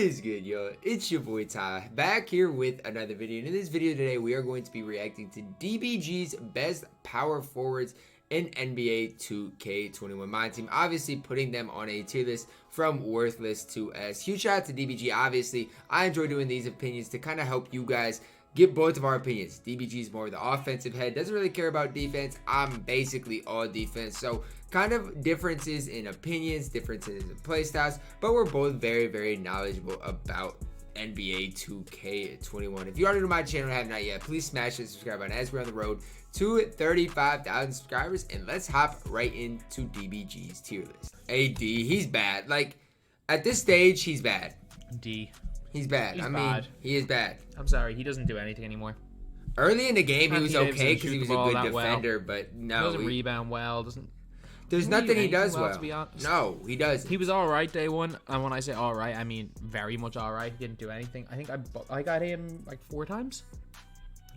is good, yo? It's your boy Ty, back here with another video. And in this video today, we are going to be reacting to DBG's best power forwards in NBA 2K21 MyTEAM. Obviously, putting them on a tier list from worthless to S. Huge shout out to DBG. Obviously, I enjoy doing these opinions to kind of help you guys get both of our opinions. DBG is more the offensive head, doesn't really care about defense. I'm basically all defense. So kind of differences in opinions, differences in play styles, but we're both very, very knowledgeable about NBA 2K21. If you are new to my channel and have not yet, please smash the subscribe button as we're on the road to 35,000 subscribers. And let's hop right into DBG's tier list. AD, he's bad. Like, at this stage, he's bad. D. He's bad. I mean, he is bad. I'm sorry, he doesn't do anything anymore. Early in the game, he was okay because he was a good defender, but no. He doesn't rebound well, There's nothing he does well. To be honest. No, he doesn't. He was all right day one, and when I say all right, I mean very much all right. He didn't do anything. I think I got him like 4 times.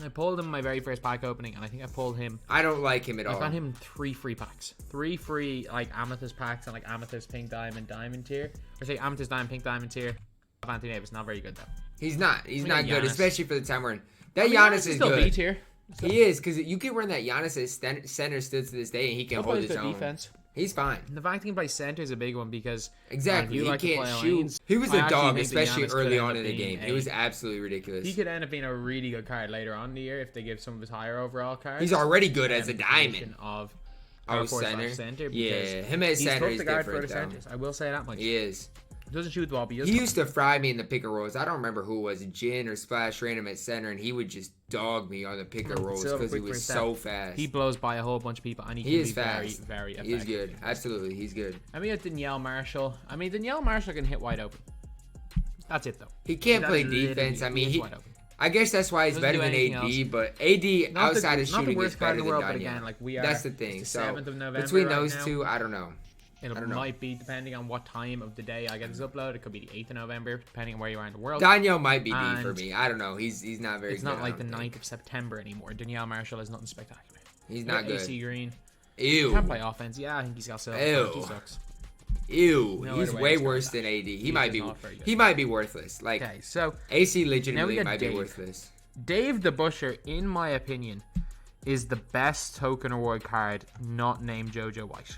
I pulled him in my very first pack opening, and I think I pulled him. I don't like him at all. I got him 3 free packs. 3 free like amethyst packs and like amethyst, pink, diamond tier. Or say amethyst, diamond, pink, diamond tier. Anthony Davis, not very good though. He's not. He's not good, especially for the time we're in. That Giannis Giannis is still good. B tier. He is, because you can run that Giannis as center still to this day, and he can hold his own. Defense. He's fine. The fact he can play center is a big one because exactly he can't shoot. He was a dog, especially early on in the game. It was absolutely ridiculous. He could end up being a really good card later on in the year if they give some of his higher overall cards. He's already good as a diamond. Of center. Yeah, him as center is different though. I will say that much. He is. Doesn't shoot the ball, but he used to fry me in the pick and rolls. I don't remember who it was, Jin or Splash, ran him at center, and he would just dog me on the pick and rolls because he was so fast. He blows by a whole bunch of people, and he is fast. Very effective. He's good. Absolutely, he's good. And we got Danielle Marshall. I mean, Danielle Marshall can hit wide open. That's it, though. He can't play defense. I mean, I guess that's why he's better than AD, but AD outside of shooting is better than Danielle. That's the thing. So between those two, I don't know. It might be depending on what time of the day I get this upload. It could be the 8th of November, depending on where you are in the world. Danielle might be D for me. I don't know. He's not very good. It's not like the 9th of September anymore. Danielle Marshall is nothing spectacular. He's not good. AC Green. Ew. He can't play offense. Yeah, I think he's got silver. Ew. He sucks. Ew. He's way worse than AD. He might be worthless. Like, okay, so AC legitimately might be worthless. Dave the Busher, in my opinion, is the best token award card not named JoJo White.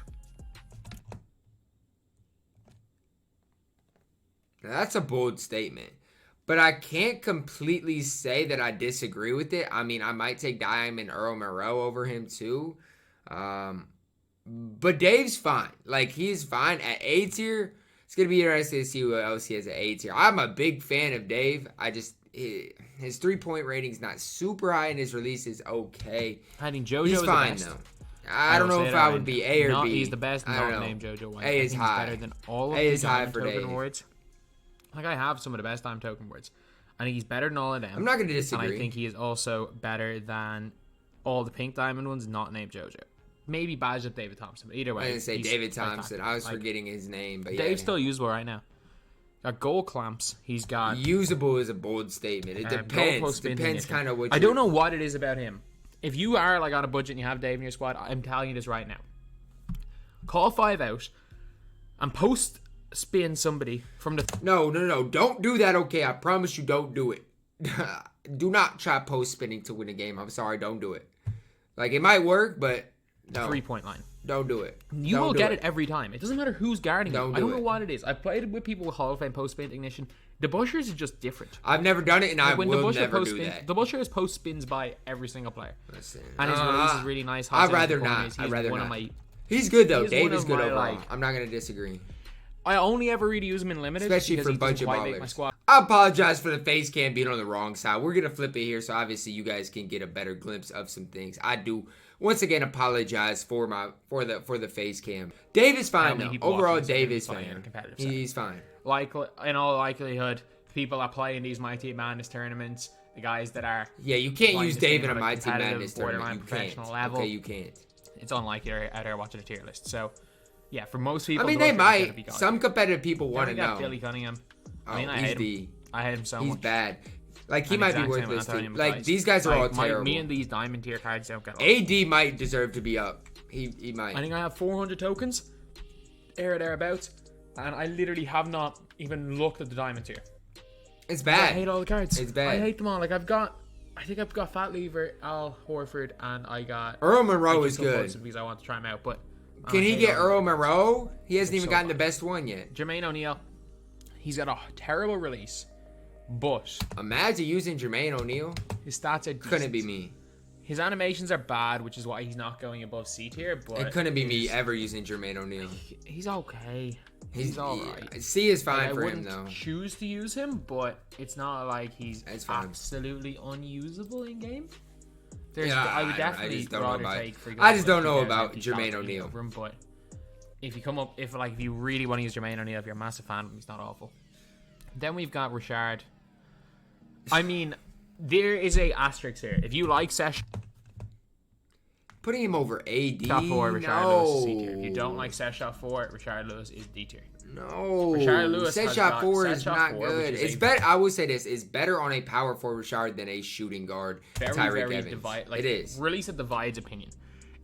That's a bold statement, but I can't completely say that I disagree with it. I mean, I might take Diamond Earl Monroe over him too, but Dave's fine. Like, he's fine at A tier. It's gonna be interesting to see what else he has at A tier. I'm a big fan of Dave. His 3-point rating's not super high, and his release is okay. I think JoJo he's is fine the best. Though. I don't know if I would be A or B. He's the best not named JoJo White. A is high. Better than all of A is the high for token Dave. awards. Like, I have some of the best time token words. I think he's better than all of them. I'm not going to disagree. And I think he is also better than all the pink diamond ones not named JoJo. Maybe badged up David Thompson, but either way. I didn't say David Thompson. I was forgetting his name. But Dave's still usable right now. Got goal clamps. He's got... Usable is a bold statement. It depends. Depends kind of what I don't know what it is about him. If you are like on a budget and you have Dave in your squad, I'm telling you this right now. Call 5 out and post... spin somebody from the... No. Don't do that, okay? I promise you don't do it. Do not try post spinning to win a game. I'm sorry, don't do it. Like, it might work, but no. 3-point line. Don't do it. You will get it every time. It doesn't matter who's guarding you. I don't know what it is. I've played with people with Hall of Fame post spin ignition. The Bushers is just different. I've never done it, and I will never do that. The Busher post spins by every single player. And his release is really nice. I'd rather not. He's good, though. Dave is good overall. I'm not going to disagree. I only ever really use him in limited, especially for budget ballers. I apologize for the face cam being on the wrong side. We're gonna flip it here, so obviously you guys can get a better glimpse of some things. I do once again apologize for the face cam. Dave is fine though. Overall, Dave is fine. He's fine. Like, in all likelihood, people that play in these MyTEAM Madness tournaments, the guys that are you can't use Dave in a MyTEAM Madness tournament. You can't. Level, okay, you can't. It's unlikely out there watching a tier list. So. Yeah, for most people, I mean, they might. Some competitive people want to know. Billy Cunningham. I mean, I hate him. I hate him so much. He's bad. Like, he might be worthless too. Like, these guys are all terrible. Me and these diamond tier cards don't get along. AD might deserve to be up. He might. I think I have 400 tokens, thereabouts, and I literally have not even looked at the diamond tier. It's I bad. hate all the cards. It's bad. I hate them all. Like I think I've got Fat Lever, Al Horford, and I got Earl Monroe I is just good. posted because I want to try him out. But Can he hate get all the Earl cards. Monroe? He hasn't It's even so gotten the bad. best one yet. Jermaine O'Neal, he's got a terrible release, but Imagine using Jermaine O'Neal. his stats are decent. Couldn't be me. His animations are bad, which is why he's not going above C tier. But It couldn't be me ever using Jermaine O'Neal. He's okay. He's all right. C is fine Like, for I him wouldn't though. choose to use him, but it's not like he's It's fine. absolutely unusable in game. Yeah, I would I definitely just don't know rather about take. it. For I just example, don't know 2000 about empty Jermaine shots O'Neal. over him, but if you come up, if you really want to use Jermaine O'Neal, if you're a massive fan of him, he's not awful. Then we've got Richard. I mean, there is a asterisk here. If you like Sesh Putting him over AD. Shot 4, Richard No. Lewis is C tier. If you don't like Sesh Shot 4, Richard Lewis is D tier. No. Richard Lewis Set has shot got 4 set is shot not 4, good. which is It's a better. I will say this: it's better on a power forward Richard than a shooting guard. Very, Tyreek very Evans. divide. Like, it is. Release that divides opinion.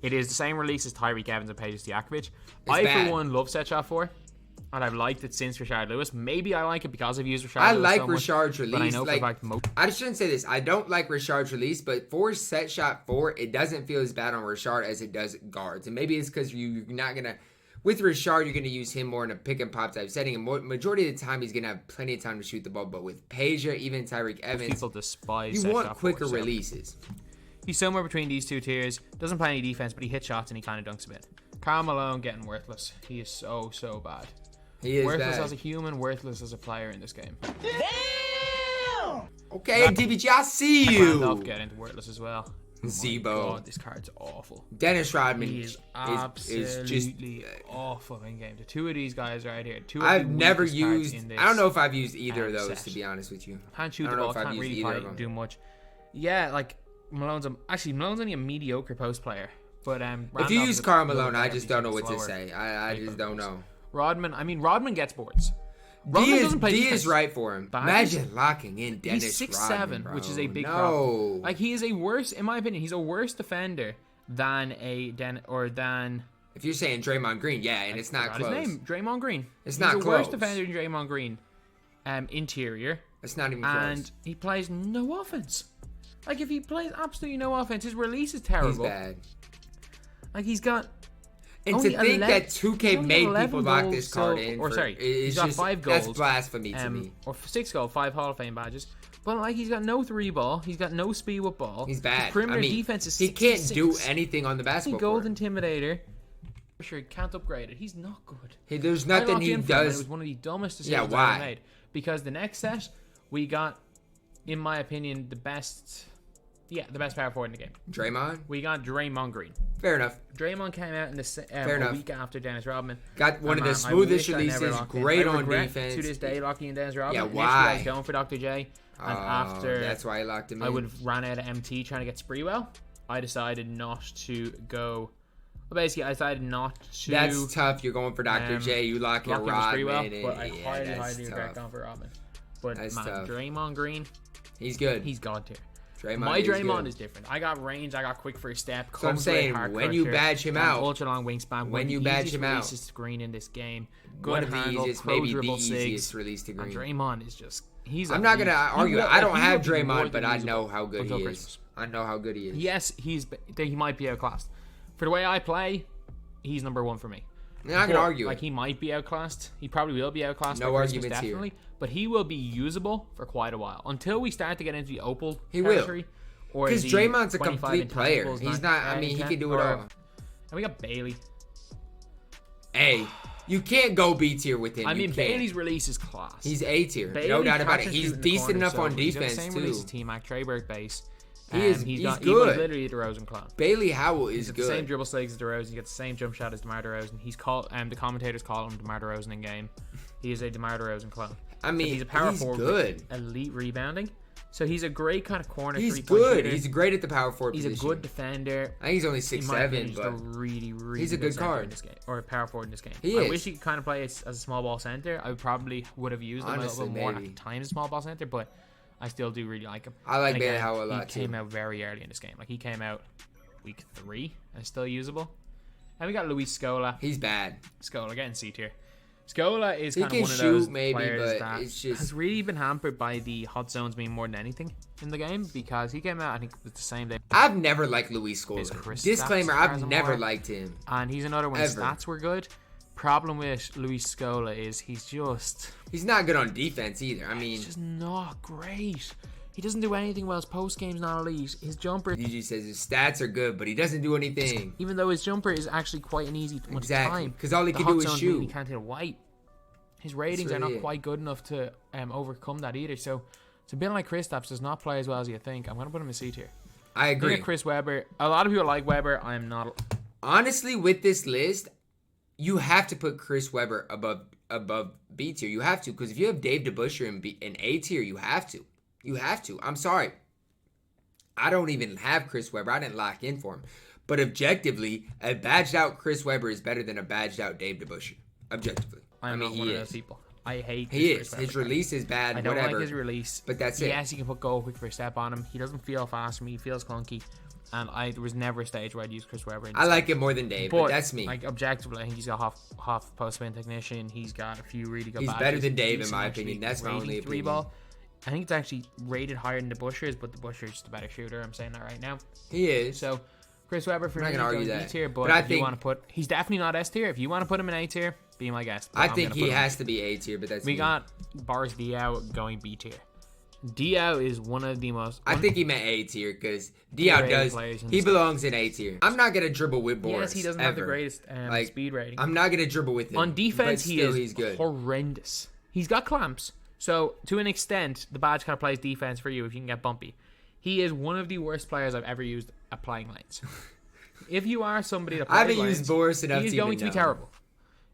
It is the same release as Tyreek Evans and Pages Diakovic. bad. For one, love Set Shot 4. And I've liked it since Richard Lewis. Maybe I like it because I've used Richard I Lewis like so much, Richard's but I release. know Like, for a fact most I shouldn't say this. I don't like Richard's release, but for set shot 4, it doesn't feel as bad on Richard as it does guards. And maybe it's because you're not gonna. With Richard, you're gonna use him more in a pick and pop type setting, and majority of the time he's gonna have plenty of time to shoot the ball. But with Peja, even Tyreek Evans, people despise you Set want Shot 4, quicker so releases. he's somewhere between these two tiers. Doesn't play any defense, but he hits shots and he kind of dunks a bit. Karl Malone getting worthless. He is so bad. He is Worthless bad. as a human, worthless as a player in this game. Okay, DBG, I see you. Randolph get into worthless as well. Zebo. God, this card's awful. Dennis Rodman He is is absolutely just. awful in game. The two of these guys right here. I've never weakest cards used. in this I don't know if I've used either of those, set. to be honest with you. Can't shoot I the don't know ball. if I've Can't used really either play, of them. do much. Yeah, like Malone's only a mediocre post player. But If Randolph you is use a Karl little Malone, I better just because don't know he's what to slower. say. I just don't know. Rodman gets boards. D Rodman is, doesn't play D defense. is right for him. But Imagine locking in Dennis He's 6'7", Rodman, which is bro. a big no. problem. Like he is a worse, in my opinion, he's a worse defender than If you're saying Draymond Green, yeah, and it's not forgot close. his name, Draymond Green. It's He's not a worse close. defender than Draymond Green. Interior, It's not even close. and he plays no offense. Like if he plays absolutely no offense, his release is terrible. He's bad. Like he's got. And only to think 11 that he's 2K only made 11 people lock goals, this card so- in, or for, sorry, it's he's got just 5 goals. that's blasphemy to me. Or 6 goals, 5 Hall of Fame badges. But like he's got no 3 ball, he's got no speed with ball. He's bad. His perimeter I mean, defense is he can't 66. do anything on the basketball Gold court. Intimidator. Sure, can't upgrade it. He's not good. There's I nothing locked he in for him, and does. It was one of the dumbest Yeah, decisions I why? ever made. Because the next set, we got, in my opinion, the best power forward in the game. Draymond? We got Draymond Green. Fair enough. Draymond came out in the Fair a enough. week after Dennis Rodman. Got one of the I smoothest wish I never releases, locked in. great I on regret defense. To this day, locking in Dennis Rodman. Yeah, Initially, I why? was going for Dr. J. And after That's why I locked him in. I would have ran out of MT trying to get Spreewell, I decided not to go. Well, basically, I decided not to. That's tough. You're going for Dr. J. You lock your lock in with Rodman. Spreewell, but I Yeah, highly that's regret tough. going for Rodman. But That's man, tough. Draymond Green, He's good. he's god tier. Draymond My is Draymond good. is different. I got range. I got quick first step. So I'm saying, when you badge him out, ultra long wingspan. when you badge him out, releases to Green in this game. Good one of the handle, easiest, pro maybe the dribble easiest sigs. release to And Green. Draymond is just. I'm not gonna argue. I don't have Draymond, Draymond, but I know how good he is. Christmas. I know how good he is. Yes, he might be outclassed. For the way I play, he's number 1 for me. I'm not gonna But, argue. Like he might be outclassed. He probably will be outclassed. No by Christmas, arguments here. definitely. But he will be usable for quite a while until we start to get into the Opal He will. territory. Because the Draymond's a 25 complete player. intangibles, He's not. I mean, he can do it all. And we got Bailey. Hey, you can't go B tier with him. I You mean, can't. Bailey's release is class. He's A tier. Bailey No doubt about it. catches He's shoot in the decent corner, enough so on he's got defense the same too. release as T-Mac Treyberg base. He's He good. literally the DeRozan clown. Bailey Howell is He's got the same good. dribble stakes as DeRozan. He's got the same jump shot as DeMar DeRozan. He's called. The commentators call him DeMar DeRozan in game. He is a DeMar DeRozan clone. I mean, he's a power he's forward good. with elite rebounding. So he's a great kind of corner. He's three-point good. shooter. He's great at the power forward He's position. a good defender. I think he's only In my opinion, 6'7", just but a really he's a good center card. in this game, or a power forward in this game. He I is. wish he could kind of play as a small ball center. I probably would have used him a Honestly, little bit more maybe. at the time as a small ball center, but I still do really like him. I like And Bailey again, Howell a lot He came too. out very early in this game. Like he came out week 3 and still usable. And we got Luis Scola. He's bad. Scola getting C tier. Scola is He kind of can one of those shoot maybe, players but that it's just has really been hampered by the hot zones being more than anything in the game, because he came out, I think it was the same day. I've never liked Luis His Scola. Chris Disclaimer: stats I've are never more. liked him. And he's another one. His Ever. stats were good. Problem with Luis Scola is He's not good on defense either. I mean, he's just not great. He doesn't do anything well. His post game's not elite. His jumper, DG says his stats are good, but he doesn't do anything. even though his jumper is actually quite an easy one Exactly, to time, because all he the can hot do is zones shoot. mean he can't hit a white. His ratings are really not it. quite good enough to overcome that either. So a bit like Kristaps does not play as well as you think. I'm gonna put him in C tier. I agree. Look at Chris Webber. A lot of people like Webber. I'm not. Honestly, with this list, you have to put Chris Webber above B tier. You have to, because if you have Dave DeBusschere in A tier, you have to. You have to. I'm sorry. I don't even have Chris Webber. I didn't lock in for him. But objectively, a badged out Chris Webber is better than a badged out Dave DeBusschere. Objectively. I'm I mean, not he one of is. those people. I hate. He Chris is. Webber. His release is bad, I don't whatever. like his release. But that's it. Yes, you can put goal quick for a step on him. He doesn't feel fast for me. He feels clunky. And there was never a stage where I'd use Chris Webber. I like him more than Dave, but that's me. Like, objectively, I think he's got half post spin technician. He's got a few really good He's badges. better than Dave, in Decent, my actually, opinion. That's my rating only three opinion. ball. I think it's actually rated higher than the Bushers, but the Busher's just a better shooter. I'm saying that right now. He is. So Chris Webber for I'm not me gonna argue goes that. B tier, But but I if you think- want to put, he's definitely not S tier. If you want to put him in A tier, be my guest. But I I'm think gonna he put him- has to be A tier, but that's We me. got Boris Diaw going B tier. Diaw is one of the most. I think he meant A tier because Diaw Underrated does. players in He this belongs in A tier. I'm not gonna dribble with Boris. Yes, he doesn't ever. have the greatest Like, speed rating. I'm not gonna dribble with him. On defense, but he still, is he's good. horrendous. He's got clamps, so to an extent, the badge kind of plays defense for you if you can get bumpy. He is one of the worst players I've ever used applying lanes. If you are somebody that plays I haven't lanes, used Boris enough he is to going even to be know. terrible.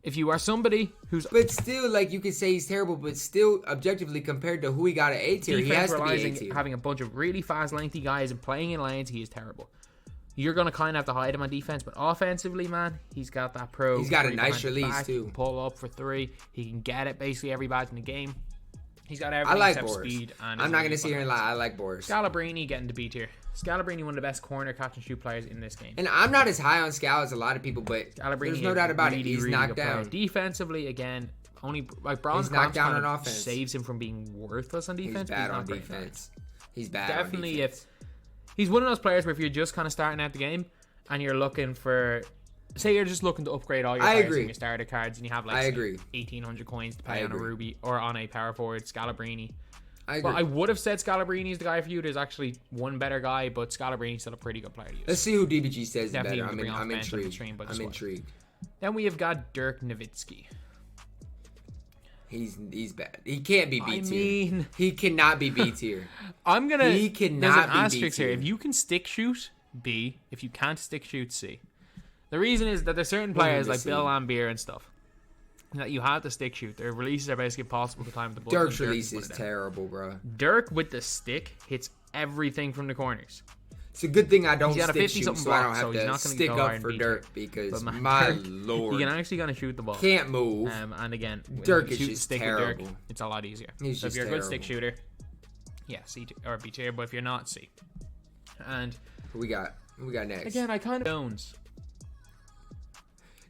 If you are somebody who's But still, like, you could say he's terrible, but still, objectively, compared to who he got at A tier, he has to be A realizing tier. having a bunch of really fast, lengthy guys and playing in lanes, he is terrible. You're going to kind of have to hide him on defense, but offensively, man, he's got that pro. He's got a three nice behind the release, back. too. He can pull up for three. He can get it basically every badge in the game. He's got I everything like except Boris. speed. And I'm not gonna sit here and lie. I like Boris. Scalabrini getting to B tier. Scalabrini, one of the best corner catch and shoot players in this game. And I'm not as high on Scal as a lot of people, but Scalabrini there's no is doubt about it. really, He's really knocked good player. down. Defensively, again, only like Bronze He's knocked Clamps down kind on of offense. saves him from being worthless on He's defense. but bad not on great. defense. He's bad Definitely, on defense. he's one of those players where if you're just kind of starting out the game and you're looking for, say you're just looking to upgrade all your I players agree. from your starter cards and you have like I say, agree. 1,800 coins to I pay on a agree. Ruby or on a power forward, Scalabrini. I agree. But I would have said Scalabrini is the guy for you. There's actually one better guy, but Scalabrini's still a pretty good player to use. Let's see who DBG says is Definitely better. would bring off I'm bench on the intrigued. stream, but I'm just what? intrigued. Then we have got Dirk Nowitzki. He's bad. He can't be B I tier. mean, He cannot be B tier. I'm gonna. He There's an cannot be asterisk B here. tier. If you can stick shoot, B. If you can't stick shoot, C. The reason is that there's certain What do you players mean like C? Bill Lambier and stuff that you have to stick shoot. Their releases are basically impossible to time the ball. Dirk's release is terrible, bro. Dirk with the stick hits everything from the corners. It's a good thing I don't He's got a stick 50 shoot, something so I block, don't so have he's to not gonna stick go higher up in for B tier. Dirk because But man, my Dirk, lord, he can actually gonna shoot the ball. can't move. And again, when Dirk you is shoot just stick with terrible. Dirk, it's a lot easier. He's So if just you're a good stick terrible. shooter, yeah, C tier or B tier. But if you're not, C. And Who we got next? again, I kind of Jones.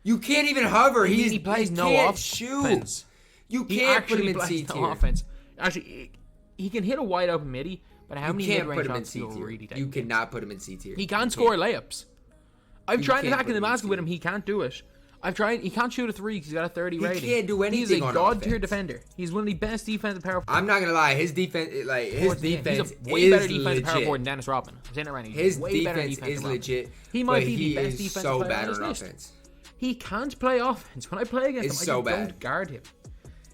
You can't even hover. I mean, he plays he no can't offense. shoot. You He can't put him actually in plays C no tier. offense. Actually, he can hit a wide open midi, but how You many can't mid-range put him in shots C do you tier. really take? You cannot put him in C tier. He You can can't. score layups. I've You tried can't attacking put the him in basket with C. him. He can't do it. I've tried. He can't shoot a three because he's got a 30 He rating. can't do anything He's a on god tier offense. defender. He's one of the best defensive power. I'm not gonna lie. His defense, He's defense a way better is defensive power forward legit. than Dennis Rodman. I'm saying it right now. He's His way better defense defensive is Rodman. legit. He might but be he the best is defensive so player bad on this on list. offense. He can't play offense. When I play against It's him, so I just bad. don't guard him.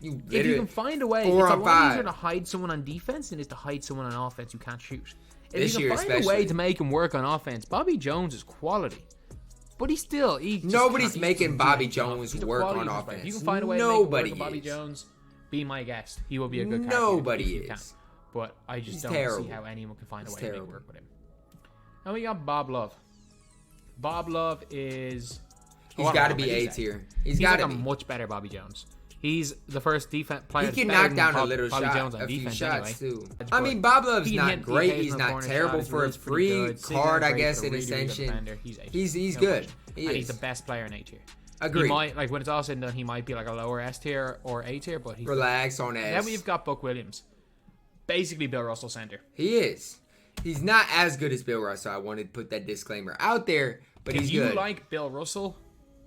You If you literally can find a way, 4 it's a on lot 5. easier to hide someone on defense than it is to hide someone on offense who can't shoot. If This you year can find a way especially. to make him work on offense, Bobby Jones is quality. But he just Nobody's can't- making he Bobby doesn't do enough. Jones He's a work quality on defensive player. offense. If you can find a way to Nobody make him work on Bobby is. Jones, be my guest. He will be a good character Nobody if you is. can. But I just He's don't terrible. see how anyone can find a He's way to make terrible. it work with him. And we got Bob Love. Bob Love is... He's got to be A tier. He's got like to a be. much better Bobby Jones. He's the first defense player. He can that's better knock than down a little Bobby shot, Jones on a few defense shots anyway. too. But I mean, Bob Love's he can not hit the great. occasional He's not corner terrible shot. for a His release free pretty good. Sig card, I Great guess, for a in really, really good ascension. defender. He's A tier. He's No good. question. He And he's is. the best player in A tier. Agree. He might, like, when it's all said and done, he might be like a lower S tier or A tier, but he's relax on S. Then we've got Buck Williams, basically Bill Russell center. He is. He's not as good as Bill Russell. I wanted to put that disclaimer out there, but he's good. If you like Bill Russell,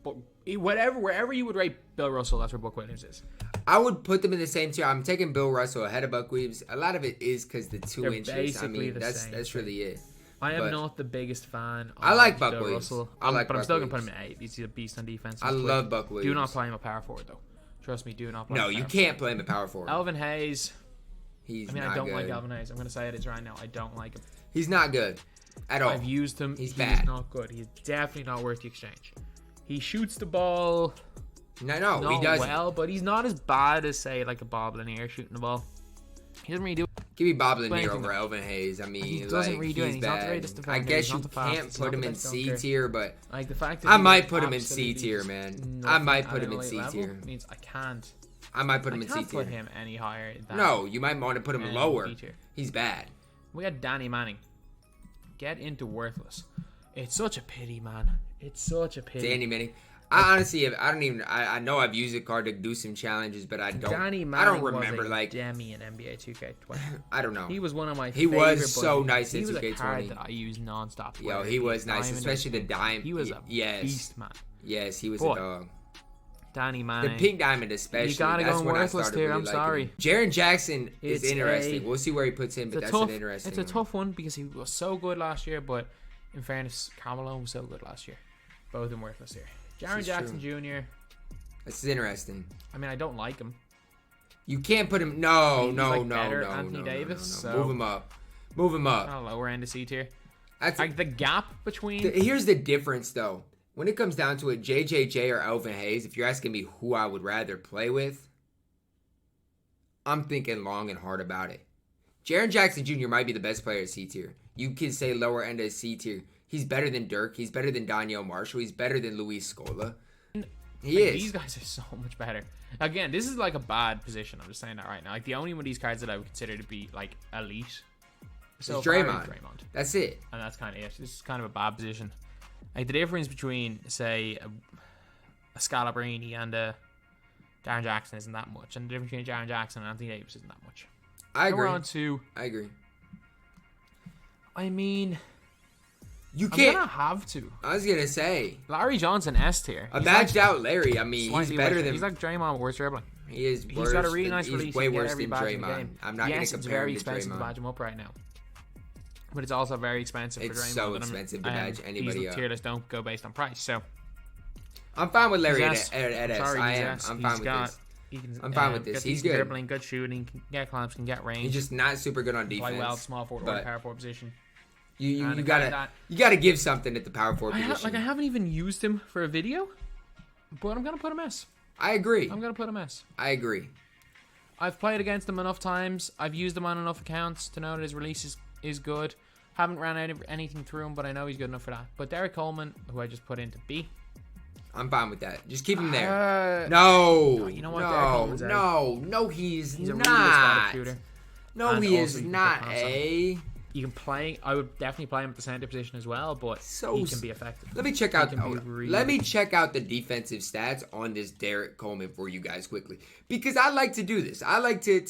but wherever you would rate Bill Russell, that's where Buck Williams is. I would put them in the same tier. I'm taking Bill Russell ahead of Buck Williams. A lot of it is because the 2 inches. I mean, that's really it. I am not the biggest fan of I like Buck Bill Williams. Russell. I like but I'm Buck still going to put Williams. him in 8. He's a beast on defense. I love Buck Williams. Do not play him a power forward, though. Trust me, do not play him. No, you can't play him a power forward. Elvin Hayes. He's I mean, not I don't good. like Elvin Hayes. I'm going to say it right now. I don't like him. He's not good at all. I've used him. He's bad. Not good. He's definitely not worth the exchange. He shoots the ball No, he doesn't. well, but he's not as bad as, say, like a Boblinier shooting the ball. He doesn't really do Give me Boblinier over Elvin Hayes. I mean, he doesn't really do he's anything. He's not the bad. greatest defender. I guess He's you not the fastest. can't He's put not him the in best C dunker. tier, but like the fact that I might put him in C tier, man. I nothing might at put him an in elite C level tier. Means I can't. I might put him I in C can't tier. put him any higher than. No, you might want to put him lower. B tier. He's bad. We got Danny Manning. Get into worthless. It's such a pity, man. It's such a pity. Danny Manning. I honestly, I know I've used a card to do some challenges, but I don't. Danny Manning I don't remember was a like. Demi in NBA 2K20. I don't know. He was one of my. He was so buddies. nice in He was a 2K20. card that I used nonstop. Yo, he was nice, Diamond especially the dime. He was a beast, man. Yes, he was Boy, a dog. Danny Manning. The pink diamond, especially. You gotta that's go when I worthless started here. really I'm liking sorry. him. Jaren Jackson is It's interesting. We'll see where he puts him, but that's an interesting. It's a tough one because he was so good last year, but in fairness, Carmelo was so good last year. Both of them worthless here. Jaren Jackson Jr. This is interesting. I mean, I don't like him. You can't put him. No. Anthony Davis. So Move him up. Move him up. Kind of lower end of C tier. That's Like the gap between. Here's the difference, though. When it comes down to it, JJJ or Elvin Hayes, if you're asking me who I would rather play with, I'm thinking long and hard about it. Jaren Jackson Jr. might be the best player at C tier. You can say lower end of C tier. He's better than Dirk. He's better than Danielle Marshall. He's better than Luis Scola. He is. These guys are so much better. Again, this is like a bad position. I'm just saying that right now. Like the only one of these cards that I would consider to be like elite. So It's Draymond. That's it. And that's kind of it. This is kind of a bad position. Like the difference between, say, a Scalabrine and a Jaren Jackson isn't that much, and the difference between Jaren Jackson and Anthony Davis isn't that much. I agree. We're on to. I agree. I mean, You can't. I'm gonna have to. I was gonna say Larry Johnson S tier. a badged out Larry. I mean, he's better than. He's like Draymond, worse dribbling. He is. He's got a really nice release. He's way He can get worse every than badge in the Draymond. game. I'm not gonna Yes, compare it's very him to expensive to Draymond. badge him up right now. But it's also very expensive for Draymond. It's so expensive to badge anybody up. Tier lists don't go based on price, so I'm fine with Larry at S. S. Sorry, I he's am. S. I'm He's fine with got- this. He can, I'm fine with this. Get He's decent good. dribbling, good shooting, can get clamps, can get range. He's just not super good on defense. Play well, small forward or but power forward position. You And gotta give something at the power forward position. I haven't even used him for a video, but I'm gonna put him S. I agree. I'm gonna put him S. I agree. I've played against him enough times. I've used him on enough accounts to know that his release is good. Haven't ran out of anything through him, but I know he's good enough for that. But Derek Coleman, who I just put into B. I'm fine with that. Just keep him there. No. you know what? Derek Coleman's No, he's a really good not. spot shooter. No, And he also is you can not put pass on. a. You can play. I would definitely play him at the center position as well, but So he can be effective. Let me check out. can be really- Let me check out the defensive stats on this Derek Coleman for you guys quickly, because I like to do this. I like to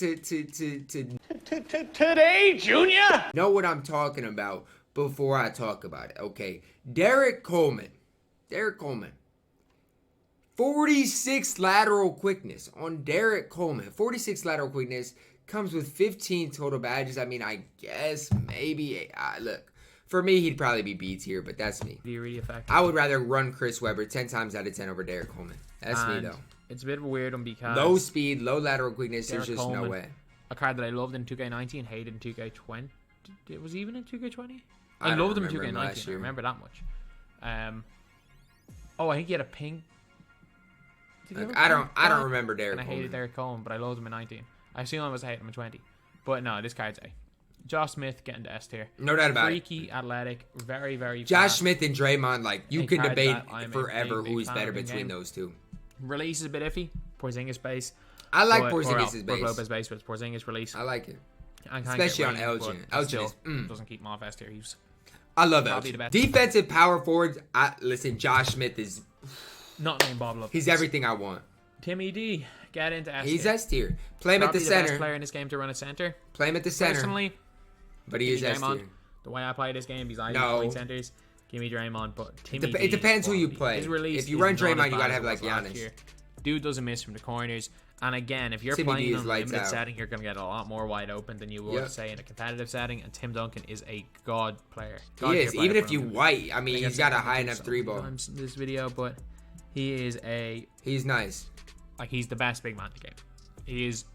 Today, Junior. know what I'm talking about before I talk about it. Okay, Derek Coleman. 46 lateral quickness on Derek Coleman. 46 lateral quickness comes with 15 total badges. I mean, I guess maybe. Look, for me, he'd probably be B tier, but that's me. Be really effective. I would rather run Chris Webber 10 times out of 10 over Derek Coleman. That's me, And though. It's a bit of a weird one because Low speed, low lateral quickness. Derek There's just no Coleman, way. a card that I loved in 2K19, hated in 2K20. It was even in 2K20. I I don't loved him in remember him last 2K19. I year. remember that much. I think he had a pink. Did he have a I don't pink remember Derek And I hated Coleman. Derek Coleman, but I loved him in 19. I assume I was hating him in 20. But no, this card's A. Josh Smith getting to S tier. No doubt about it. Freaky, athletic, very, very Josh fast. Smith and Draymond, like, you A could card debate that I'm a forever big who's fan better of in between game. those two. Release is a bit iffy. Porzingis base. I like But- Porzingis' Brook base. Lopez base, but it's Porzingis release. I like it. And can't Especially get on range, Elgin. but Elgin still is, doesn't keep him off S tier. I love Probably Elgin. the best. Defensive power forwards. Listen, Josh Smith is. Not named Bob Love. He's everything I want. Timmy D, get into S tier. He's S tier. Play him at the Probably center. best player in this game to run a center. Play him at the center. Personally, but he is S tier. The way I play this game, he's either point centers. Give me Draymond, but Timmy D, it depends who you play. If you run Draymond, you gotta have like Giannis. Dude doesn't miss from the corners. And again, if you're Timmy playing D in a limited out. setting, you're going to get a lot more wide open than you would, say, in a competitive setting. And Tim Duncan is a god player. He is. Even if you white, I mean, he's got a high enough 3-ball. In this video, but he is He's nice. Like, he's the best big man in the game. He is.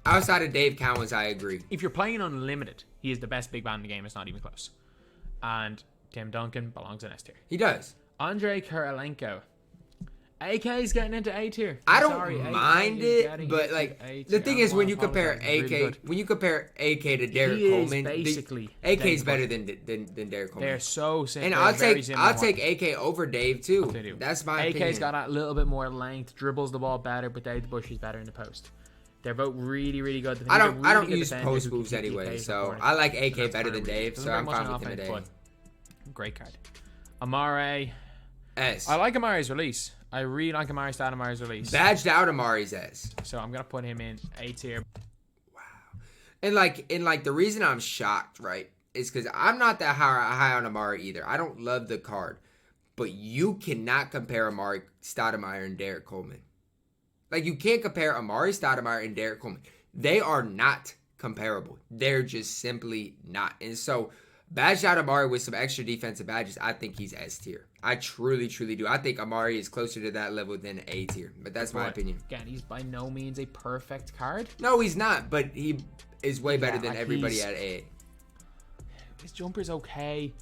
Outside of Dave Cowens, I agree. If you're playing unlimited, he is the best big man in the game. It's not even close. And Tim Duncan belongs in S tier. He does. Andrei Kirilenko. AK is getting into A tier. I don't mind it, but like the thing is, when you compare AK to Derek Coleman, basically AK is better than Derek Coleman. They're so simple. And I'll take AK over Dave too. That's my opinion. AK's got a little bit more length, dribbles the ball better, but Dave Bush is better in the post. They're both really, really good. I don't use post moves anyway, so I like AK better than Dave. So I'm fine with him today. Great card. Amare S. I like Amare's release. I really like Amari Stoudemire's release. Badged out Amari's S. So I'm gonna put him in A tier. Wow. And like the reason I'm shocked, right, is because I'm not that high on Amari either. I don't love the card, but you cannot compare Amari Stoudemire and Derek Coleman. Like you can't compare Amari Stoudemire and Derek Coleman. They are not comparable. They're just simply not. And so badged out Amari with some extra defensive badges, I think he's S tier. I truly, truly do. I think Amari is closer to that level than A tier. But that's my opinion. Again, he's by no means a perfect card. No, he's not. But he is way better than everybody at A. His jumper's okay.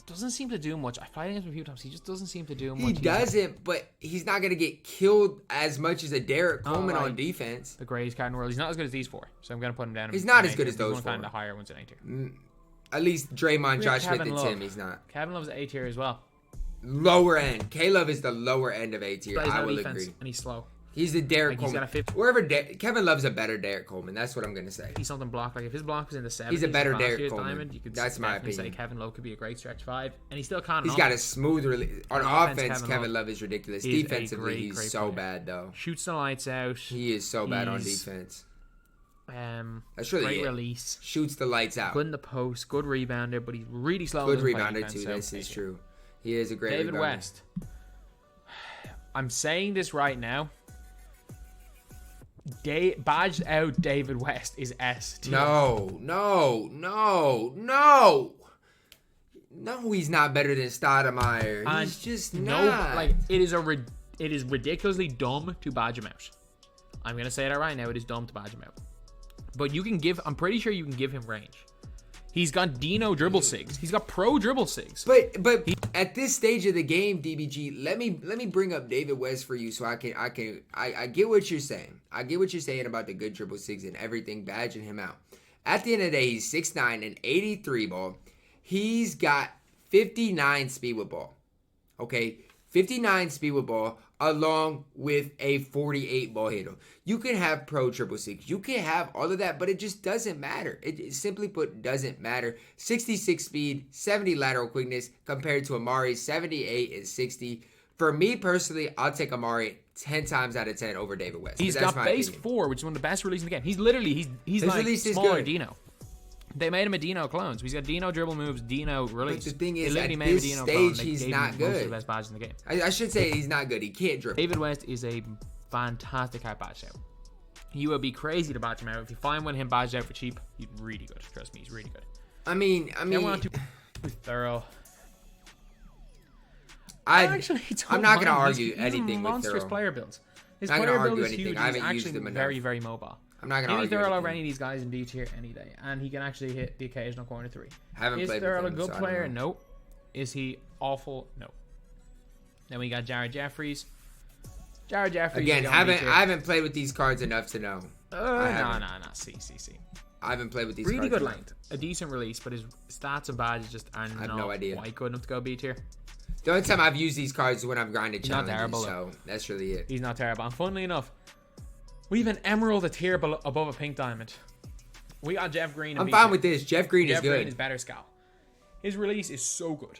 Doesn't seem to do much. I played against him a few times. He just doesn't seem to do much. He doesn't, but he's not going to get killed as much as a Derek Coleman on defense. The greatest card in the world. He's not as good as these four. So I'm going to put him down. He's not as good as those four. Kind of higher ones in A tier. At least Draymond, Josh Smith, and Tim, he's not. Kevin Love's A tier as well. Lower end. K-Love is the lower end of A tier. I will agree. And he's slow. He's the Derek Coleman. Wherever Kevin Love's a better Derek Coleman. That's what I'm going to say. He's something blocked. Like if his block was in the 70s, he's a better Derek Coleman. Diamond, you could that's my opinion. Say Kevin Love could be a great stretch 5, and he still can't. He's got a smooth release. On offense, Kevin Love is ridiculous. Defensively, he's so bad though. Shoots the lights out. He is so bad on defense. That's really great release. Shoots the lights out. Good in the post. Good rebounder, but he's really slow. Good rebounder too. This is true. He is a great David rebounder. West. I'm saying this right now. Badged out David West is S tier. No, he's not better than Stoudemire. He's just not. Like it is ridiculously dumb to badge him out. I'm gonna say that right now. It is dumb to badge him out. But I'm pretty sure you can give him range. He's got Dino dribble sigs. He's got pro dribble sigs. But at this stage of the game, DBG, let me bring up David West for you so I get what you're saying. I get what you're saying about the good dribble sigs and everything, badging him out. At the end of the day, he's 6'9" and 83 ball. He's got 59 speed with ball. Okay, 59 speed with ball along with a 48 ball handle. You can have pro triple six. You can have all of that, but it just doesn't matter. It simply put doesn't matter. 66 speed, 70 lateral quickness compared to Amari's 78 and 60. For me personally, I'll take Amari 10 times out of 10 over David West. He's got base 4, which is one of the best releases in the game. He's literally, he's like smaller Dino. They made him a Dino clone. So he's got Dino dribble moves, Dino release. But the thing is, at this stage, he's not good. Most of the best badges in the game. I should say he's not good. He can't dribble. David West is a fantastic high badge out. You would be crazy to badge him out. If you find one of him badged out for cheap, he's really good. Trust me, he's really good. I mean, thorough. I'm not going to argue anything with monstrous Thorough. Player builds. His not player argue build is anything. huge. I haven't He's used actually them enough. very, very mobile. I'm not going to argue Thorough over any of these guys in D tier any day, and he can actually hit the occasional corner 3. Haven't is played Thorough with a him, good so player? No. Is he awful? No. Then we got Jared Jeffries. Jared Jeffries. Again, I haven't played with these cards enough to know. No. C. I haven't played with these really cards. Really good length. A decent release, but his stats and badges just are not quite good enough to go B tier. The only time I've used these cards is when I've grinded He's challenges, not terrible, so that's really it. He's not terrible. And funnily enough, we have an emerald a tier above a pink diamond. We got Jeff Green. I'm fine with this. Jeff Green is good. Jeff Green is better Scal. His release is so good.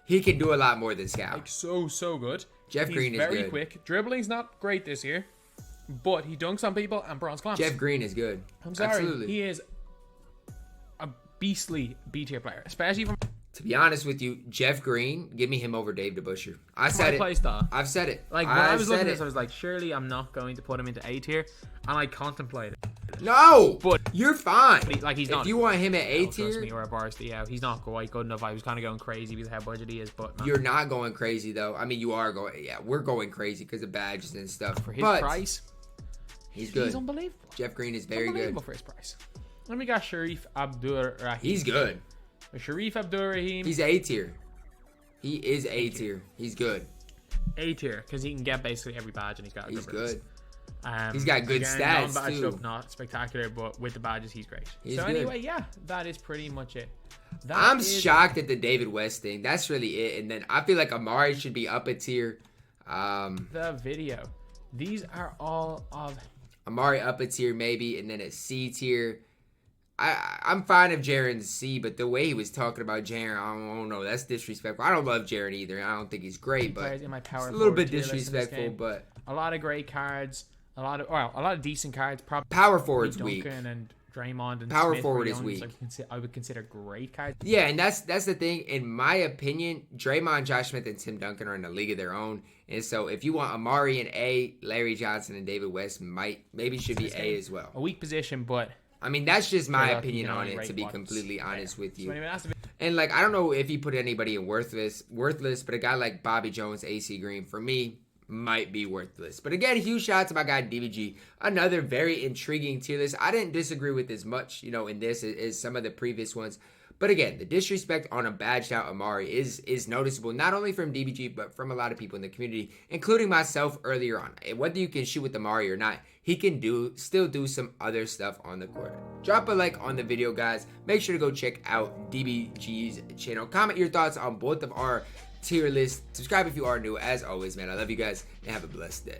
He can do a lot more than Scal. Like so good. Jeff He's Green is very good. quick. Dribbling's not great this year, but he dunks on people and bronze clamps. Jeff Green is good. I'm sorry. Absolutely. He is a beastly B tier player, especially from To be honest with you, Jeff Green, give me him over Dave DeBuscher. I said it. play style. I've said it. Like when I was looking at this, I was like, surely I'm not going to put him into A tier, and I contemplated. No, But you're fine. like he's If not. you want him at A Trust tier, me, or a varsity, yeah, he's not quite good enough. I was kind of going crazy because of how budget he is, but you're not going crazy though. I mean, you are going. Yeah, we're going crazy because of badges and stuff. for his but price, he's good. he's unbelievable. Jeff Green is very good. Unbelievable for his price. Then we got Sharif Abdur-Rahim. He's good. Sharif Abdur-Rahim. He's A tier. He is A tier. He's good. A tier because he can get basically every badge and he's got. He's good. good. He's got good stats, non-badged too. Up, not spectacular, but with the badges, he's great. He's so good. anyway, yeah, that is pretty much it. I'm shocked at the David West thing. That's really it. And then I feel like Amari should be up a tier. The video. These are all of Amari up a tier maybe, and then a C tier. I'm fine if Jaren's C, but the way he was talking about Jaren, I don't know. That's disrespectful. I don't love Jaren either. I don't think he's great, but players in my power it's a little bit forward tier list in this disrespectful. game. But a lot of great cards, a lot of decent cards. Probably power forward's weak. Duncan and Draymond and Power Smith forward were is the ones weak. I would consider great cards. Yeah, and that's the thing. In my opinion, Draymond, Josh Smith, and Tim Duncan are in a league of their own. And so if you want Amari and A, Larry Johnson and David West maybe should be A as well. A weak position, but I mean, that's just my Yeah, opinion you can on only it, rate to be once. completely honest with you. So anyway, that's the And like, I don't know if he put anybody in worthless, but a guy like Bobby Jones, AC Green, for me, might be worthless. But again, huge shout out to my guy DBG. Another very intriguing tier list. I didn't disagree with as much, in this as some of the previous ones. But again, the disrespect on a badged out Amari is noticeable, not only from DBG, but from a lot of people in the community, including myself earlier on. Whether you can shoot with Amari or not, he can still do some other stuff on the court. Drop a like on the video, guys. Make sure to go check out DBG's channel. Comment your thoughts on both of our tier lists. Subscribe if you are new. As always, man, I love you guys, and have a blessed day.